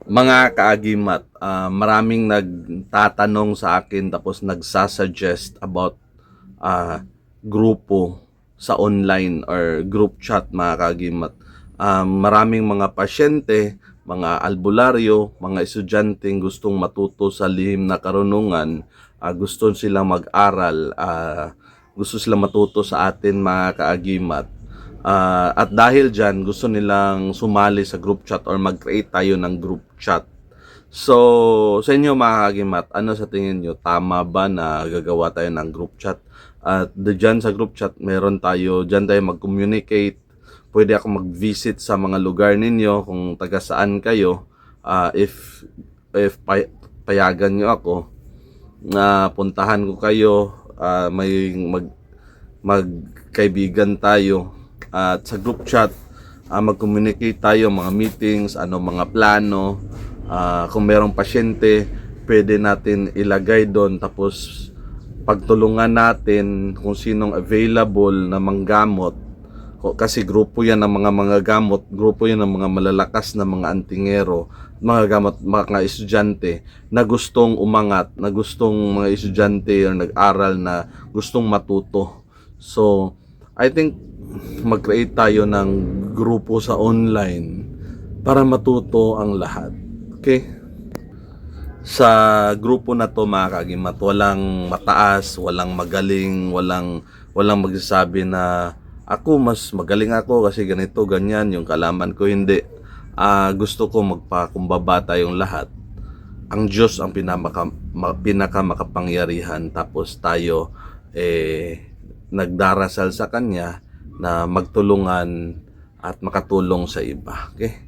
Mga kaagimat, maraming nagtatanong sa akin tapos nagsasuggest about grupo sa online or group chat mga kaagimat. Maraming mga pasyente, mga albularyo, mga estudyanteng gustong matuto sa lihim na karunungan, gusto silang mag-aral, gusto silang matuto sa atin mga kaagimat. At dahil dyan, gusto nilang sumali sa group chat or mag-create tayo ng group chat. So, sa inyo mga kagimat, ano sa tingin nyo? Tama ba na gagawa tayo ng group chat? At dyan sa group chat, meron tayo, dyan tayo mag-communicate. Pwede ako mag-visit sa mga lugar ninyo kung taga saan kayo. If payagan nyo ako, na puntahan ko kayo, may magkaibigan tayo at sa group chat, mag-communicate tayo mga meetings, mga plano, kung merong pasyente pwede natin ilagay doon, tapos pagtulungan natin kung sinong available na manggamot. Kasi grupo yan ng mga gamot, grupo yan ng mga malalakas na mga antingero, mga gamot, mga estudyante na gustong umangat, na gustong mga estudyante or nag-aral na gustong matuto. So, I think mag-create tayo ng grupo sa online para matuto ang lahat. Okay? Sa grupo na to mga kagimat, walang mataas, walang magaling, walang magsasabi na ako mas magaling ako kasi ganito, ganyan, yung kalaman ko hindi. Gusto ko magpakumbaba tayong lahat. Ang Diyos ang pinaka makapangyarihan, tapos tayo nagdarasal sa Kanya na magtulungan at makatulong sa iba. Okay?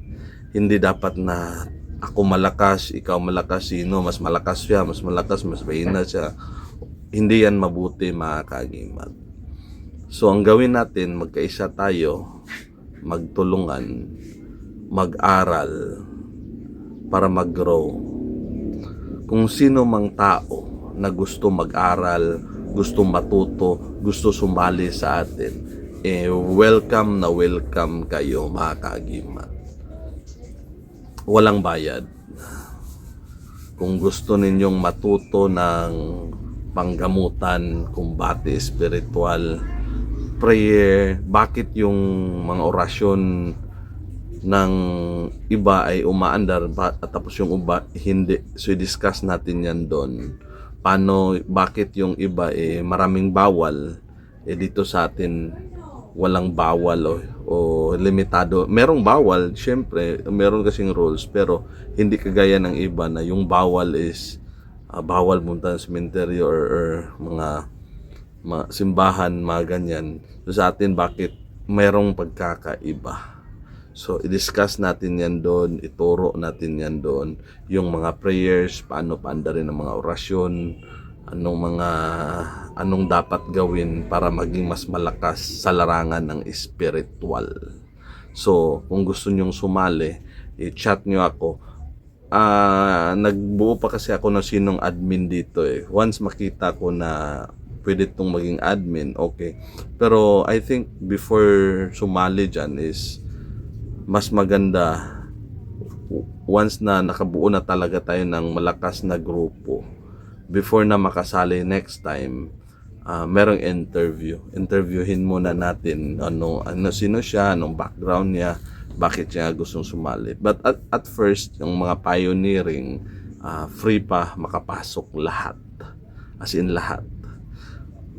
Hindi dapat na ako malakas, ikaw malakas, sino mas malakas siya, mas malakas, mas mahina siya. Hindi yan mabuti mga kagimat. So ang gawin natin, magkaisa tayo, magtulungan, mag-aral para mag-grow. Kung sino mang tao na gusto mag-aral, gusto matuto, gusto sumali sa atin, welcome na welcome kayo mga kaagimat. Walang bayad. Kung gusto ninyong matuto ng panggamutan, kumbate espiritual, prayer, bakit yung mga orasyon ng iba ay umaandar at tapos yung iba hindi? So i-discuss natin yan doon. Bakit yung iba maraming bawal, dito sa atin walang bawal o limitado. Merong bawal, syempre, meron kasing rules, pero hindi kagaya ng iba na yung bawal is bawal punta sa cemetery or mga simbahan, mga ganyan. So sa atin, bakit merong pagkakaiba? So i-discuss natin yan doon, ituro natin yan doon, yung mga prayers, paano paandarin ng mga orasyon, anong dapat gawin para maging mas malakas sa larangan ng spiritual. So, kung gusto nyong sumali, i-chat nyo ako. Nagbuo pa kasi ako ng sinong admin dito Once makita ko na pwede itong maging admin, okay. Pero I think before sumali dyan is mas maganda once na nakabuo na talaga tayo ng malakas na grupo, before na makasali next time, merong interviewin muna natin sino siya, anong background niya, bakit siya gustong sumali. But at first, yung mga pioneering, free pa makapasok lahat, as in lahat.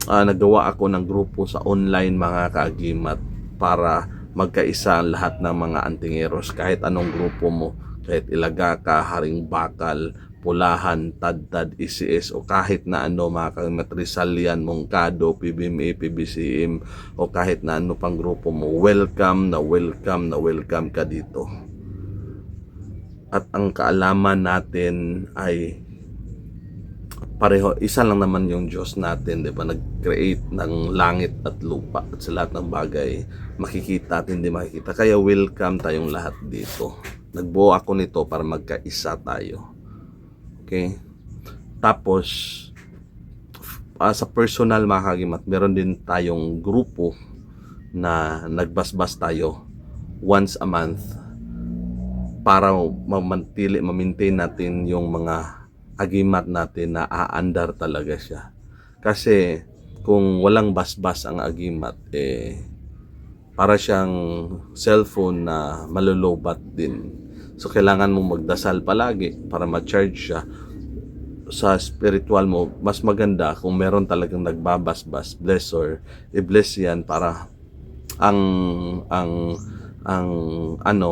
Nagawa ako ng grupo sa online mga kaagimat para magkaisa ang lahat ng mga antingeros, kahit anong grupo mo, kahit Ilagaka, Haring Bakal, Pulahan, Tadtad, ECS, o kahit na mga kaagimat, Rizalian, Mongkado, PBMA, PBCM, o kahit na pang grupo mo, welcome na welcome na welcome ka dito. At ang kaalaman natin ay pareho, isa lang naman yung Diyos natin, di ba? Nag-create ng langit at lupa at sa lahat ng bagay, makikita at hindi makikita. Kaya welcome tayong lahat dito. Nagbuo ako nito para magkaisa tayo. Okay? Tapos, sa personal mga kagimat, meron din tayong grupo na nagbasbas tayo once a month para ma-maintain natin yung mga agimat natin na aandar talaga siya. Kasi kung walang basbas ang agimat, para siyang cellphone na malulubat din. So kailangan mong magdasal palagi para ma-charge siya. Sa spiritual mo, mas maganda kung meron talagang nagbabasbas, bless or i-bless yan para ang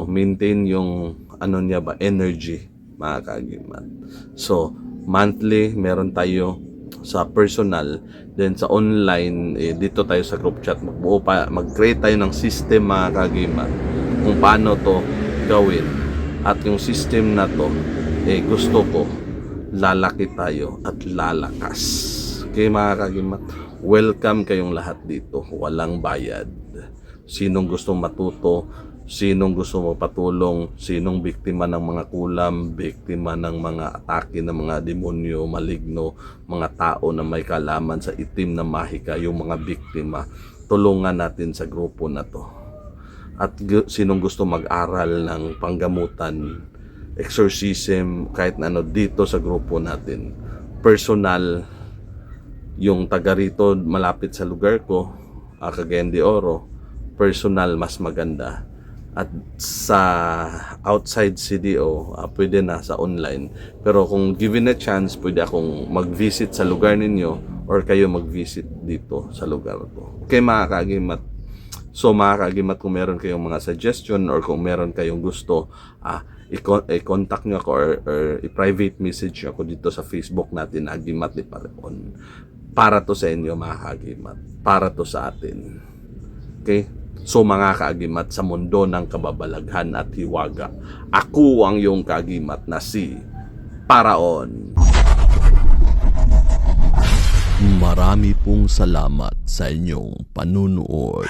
maintain yung niya ba, energy, mga kaagimat. So monthly meron tayo sa personal, then sa online, dito tayo sa group chat mag-create tayo ng system, mga kaagimat, kung paano to gawin. At yung system na to, gusto ko lalaki tayo at lalakas. Okay, mga kaagimat, welcome kayong lahat dito, walang bayad. Sinong gustong matuto, sinong gusto magpatulong, sinong biktima ng mga kulam, biktima ng mga atake ng mga demonyo, maligno, mga tao na may kalaman sa itim na mahika, yung mga biktima, tulungan natin sa grupo na to. At sinong gusto mag-aral ng panggamutan, exorcism, kahit ano, dito sa grupo natin. Personal, yung taga rito malapit sa lugar ko, Cagayan de Oro, personal mas maganda. At sa outside CDO, pwede na sa online. Pero kung given a chance, pwede akong mag-visit sa lugar ninyo or kayo mag-visit dito sa lugar ko. Okay, mga kaagimat. So mga kaagimat, kung meron kayong mga suggestion or kung meron kayong gusto, i-contact nyo ako or i-private message ako dito sa Facebook natin, Agimat ni Pareon. Para to sa inyo, mga kaagimat. Para to sa atin. Okay? So mga kaagimat, sa mundo ng kababalaghan at hiwaga, ako ang iyong kaagimat na si Paraon. Marami pong salamat sa inyong panunood.